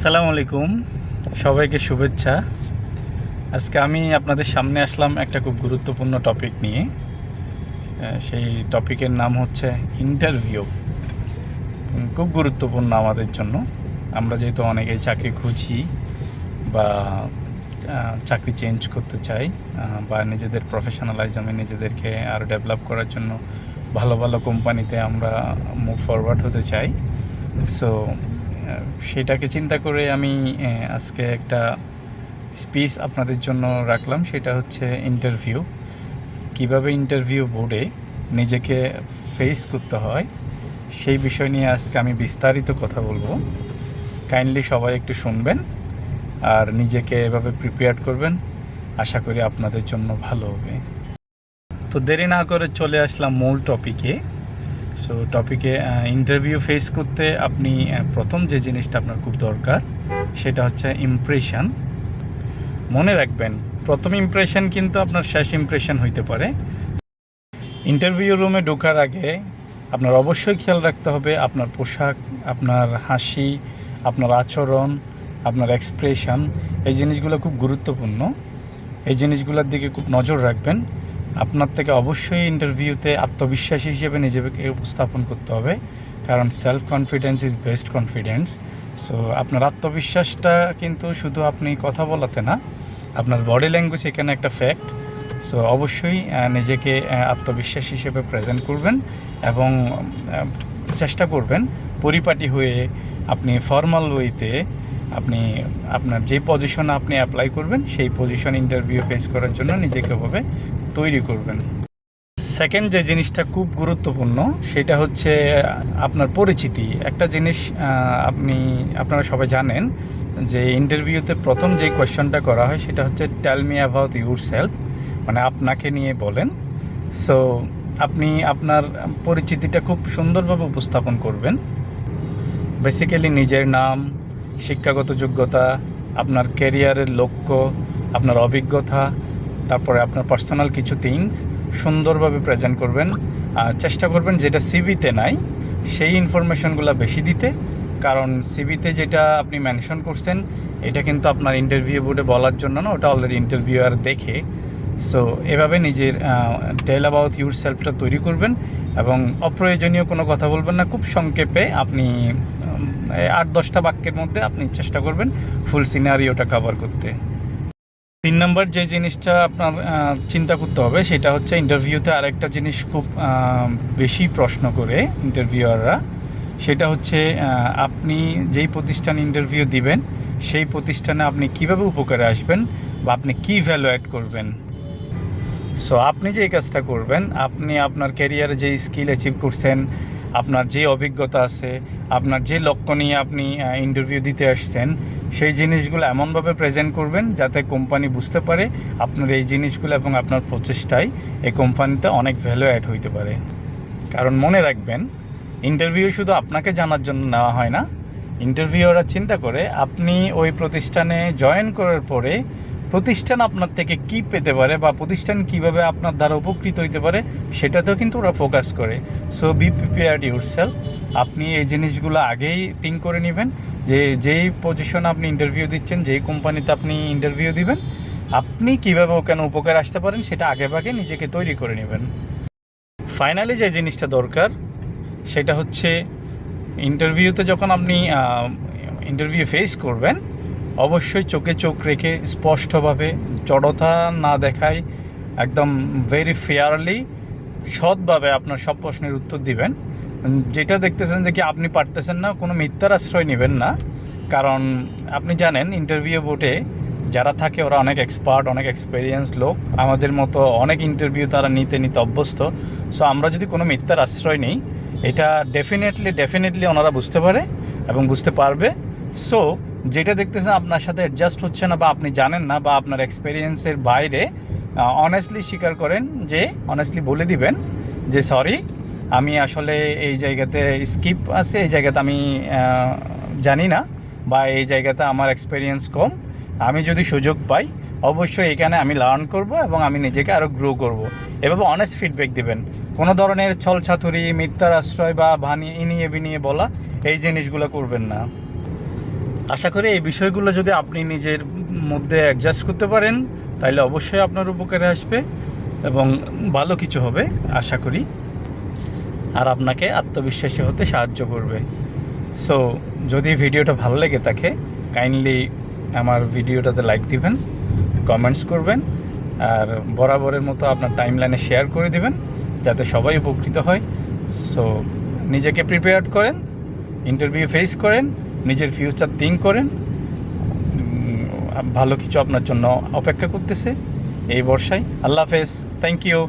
আসসালামু আলাইকুম, সবাইকে শুভেচ্ছা। আজকে আমি আপনাদের সামনে আসলাম একটা খুব গুরুত্বপূর্ণ টপিক নিয়ে। সেই টপিকের নাম হচ্ছে ইন্টারভিউ। খুব গুরুত্বপূর্ণ আমাদের জন্য। আমরা যেহেতু অনেকেই চাকরি খুঁজি বা চাকরি চেঞ্জ করতে চাই বা নিজেদের প্রফেশনালাইজমে নিজেদেরকে আরও ডেভেলপ করার জন্য ভালো ভালো কোম্পানিতে আমরা মুভ ফরওয়ার্ড হতে চাই। সো সেটাকে চিন্তা করে আমি আজকে একটা স্পিচ আপনাদের জন্য রাখলাম। সেটা হচ্ছে ইন্টারভিউ, কিভাবে ইন্টারভিউ বোর্ডে নিজেকে ফেস করতে হয় সেই বিষয় নিয়ে আজকে আমি বিস্তারিত কথা বলবো। কাইন্ডলি সবাই একটু শুনবেন আর নিজেকে এভাবে প্রিপেয়ার করবেন, আশা করি আপনাদের জন্য ভালো হবে। তো দেরি না করে চলে আসলাম মূল টপিকে। সো টপিকে ইন্টারভিউ ফেস করতে আপনি প্রথম যে জিনিসটা আপনার খুব দরকার সেটা হচ্ছে ইমপ্রেশন। মনে রাখবেন, প্রথম ইমপ্রেশন কিন্তু আপনার শেষ ইমপ্রেশন হইতে পারে। ইন্টারভিউ রুমে ঢোকার আগে আপনার অবশ্যই খেয়াল রাখতে হবে আপনার পোশাক, আপনার হাসি, আপনার আচরণ, আপনার এক্সপ্রেশন, এই জিনিসগুলো খুব গুরুত্বপূর্ণ। এই জিনিসগুলোর দিকে খুব নজর রাখবেন। আপনার থেকে অবশ্যই ইন্টারভিউতে আত্মবিশ্বাসী হিসেবে নিজেকে উপস্থাপন করতে হবে, কারণ self confidence is best confidence. So আপনার আত্মবিশ্বাসটা কিন্তু শুধু আপনি কথা বলাতে না, আপনার বডি ল্যাঙ্গুয়েজ এখানে একটা ফ্যাক্ট। সো অবশ্যই নিজেকে আত্মবিশ্বাস হিসেবে প্রেজেন্ট করবেন এবং চেষ্টা করবেন পরিপাটি হয়ে আপনি ফর্মাল ওয়েতে আপনি আপনার যে পজিশনে আপনি অ্যাপ্লাই করবেন সেই পজিশন ইন্টারভিউ ফেস করার জন্য নিজেকে ভাবে তৈরি করবেন। সেকেন্ড যে জিনিসটা খুব গুরুত্বপূর্ণ সেটা হচ্ছে আপনার পরিচিতি। একটা জিনিস আপনারা সবাই জানেন যে ইন্টারভিউতে প্রথম যে কোয়েশ্চনটা করা হয় সেটা হচ্ছে tell me about yourself, মানে আপনাকে নিয়ে বলেন। সো আপনি আপনার পরিচিতিটা খুব সুন্দরভাবে উপস্থাপন করবেন। বেসিক্যালি নিজের নাম, শিক্ষাগত যোগ্যতা, আপনার ক্যারিয়ারের লক্ষ্য, আপনার অভিজ্ঞতা, তারপরে আপনার পার্সোনাল কিছু থিংস সুন্দরভাবে প্রেজেন্ট করবেন। চেষ্টা করবেন যেটা সিভিতে নাই সেই ইনফরমেশনগুলো বেশি দিতে, কারণ সিভিতে যেটা আপনি মেনশন করছেন এটা কিন্তু আপনার ইন্টারভিউ বোর্ডে বলার জন্য না, ওটা অলরেডি ইন্টারভিউয়ার দেখে। সো এভাবে নিজের টেল অ্যাবাউট ইউর সেলফটা তৈরি করবেন এবং অপ্রয়োজনীয় কোনো কথা বলবেন না। খুব সংক্ষেপে আপনি 8-10টা বাক্যের মধ্যে আপনি চেষ্টা করবেন ফুল সিনারিওটা কভার করতে। 3 নম্বর যে জিনিসটা আপনার চিন্তা করতে হবে সেটা হচ্ছে ইন্টারভিউতে আরেকটা জিনিস খুব বেশি প্রশ্ন করে ইন্টারভিউয়াররা, সেটা হচ্ছে আপনি যেই প্রতিষ্ঠানে ইন্টারভিউ দিবেন সেই প্রতিষ্ঠানে আপনি কিভাবে উপকারে আসবেন বা আপনি কী ভ্যালু অ্যাড করবেন। সো আপনি যে কাজটা করবেন, আপনি আপনার ক্যারিয়ারে যে স্কিল অ্যাচিভ করছেন, আপনার যে অভিজ্ঞতা আছে, আপনার যে লক্ষ্য নিয়ে আপনি ইন্টারভিউ দিতে আসছেন, সেই জিনিসগুলো এমনভাবে প্রেজেন্ট করবেন যাতে কোম্পানি বুঝতে পারে আপনার এই জিনিসগুলো এবং আপনার প্রচেষ্টায় এই কোম্পানিতে অনেক ভ্যালু অ্যাড হইতে পারে। কারণ মনে রাখবেন, ইন্টারভিউ শুধু আপনাকে জানার জন্য নেওয়া হয় না। ইন্টারভিউরা চিন্তা করে আপনি ওই প্রতিষ্ঠানে জয়েন করার পরে প্রতিষ্ঠান আপনার থেকে কী পেতে পারে বা প্রতিষ্ঠান কীভাবে আপনার দ্বারা উপকৃত হইতে পারে সেটাতেও কিন্তু ওরা ফোকাস করে। So be prepared yourself. আপনি এই জিনিসগুলো আগেই থিঙ্ক করে নেবেন যে যেই পজিশনে আপনি ইন্টারভিউ দিচ্ছেন, যেই কোম্পানিতে আপনি ইন্টারভিউ দিবেন, আপনি কীভাবে ওখানে উপকার আসতে পারেন সেটা আগেভাগে নিজেকে তৈরি করে নেবেন। ফাইনালি যে জিনিসটা দরকার সেটা হচ্ছে ইন্টারভিউতে যখন আপনি ইন্টারভিউ ফেস করবেন, অবশ্যই চোখে চোখ রেখে স্পষ্টভাবে, জড়তা না দেখায়, একদম ভেরি ফেয়ারলি, সৎভাবে আপনার সব প্রশ্নের উত্তর দিবেন। যেটা দেখতেছেন যে কি আপনি পারতেছেন না, কোনো মিথ্যার আশ্রয় নেবেন না। কারণ আপনি জানেন ইন্টারভিউ বোর্ডে যারা থাকে ওরা অনেক এক্সপার্ট, অনেক এক্সপেরিয়েন্স লোক, আমাদের মতো অনেক ইন্টারভিউ তারা নিতে অভ্যস্ত। সো আমরা যদি কোনো মিথ্যার আশ্রয় নিই, এটা ডেফিনেটলি ওনারা বুঝতে পারে এবং বুঝতে পারবে। সো যেটা দেখতেছেন আপনার সাথে অ্যাডজাস্ট হচ্ছে না বা আপনি জানেন না বা আপনার এক্সপেরিয়েন্সের বাইরে, অনেস্টলি স্বীকার করেন, যে অনেস্টলি বলে দিবেন যে সরি, আমি আসলে এই জায়গাতে স্কিপ আছে, এই জায়গাতে আমি জানি না, বা এই জায়গাতে আমার এক্সপেরিয়েন্স কম। আমি যদি সুযোগ পাই অবশ্যই এখানে আমি লার্ন করব এবং আমি নিজেকে আরও গ্রো করব। এভাবে অনেস্ট ফিডব্যাক দিবেন। কোনো ধরনের ছলছাতুরি, মিথ্যার আশ্রয় বা ইনিয়ে বিনিয়ে বলা এই জিনিসগুলো করবেন না। আশা করি এই বিষয়গুলো যদি আপনি নিজের মধ্যে অ্যাডজাস্ট করতে পারেন তাহলে অবশ্যই আপনার উপকারে আসবে এবং ভালো কিছু হবে আশা করি, আর আপনাকে আত্মবিশ্বাসী হতে সাহায্য করবে। সো যদি ভিডিওটা ভালো লেগে থাকে কাইন্ডলি আমার ভিডিওটাতে লাইক দিবেন, কমেন্টস করবেন, আর বরাবরের মতো আপনার টাইমলাইনে শেয়ার করে দিবেন যাতে সবাই উপকৃত হয়। সো নিজেকে প্রিপেয়ার করেন, ইন্টারভিউ ফেস করেন, নিজের ফিউচার থিঙ্ক করেন। ভালো কিছু আপনার জন্য অপেক্ষা করতেছে এই বর্ষায়। আল্লাহ হাফেজ, থ্যাংক ইউ।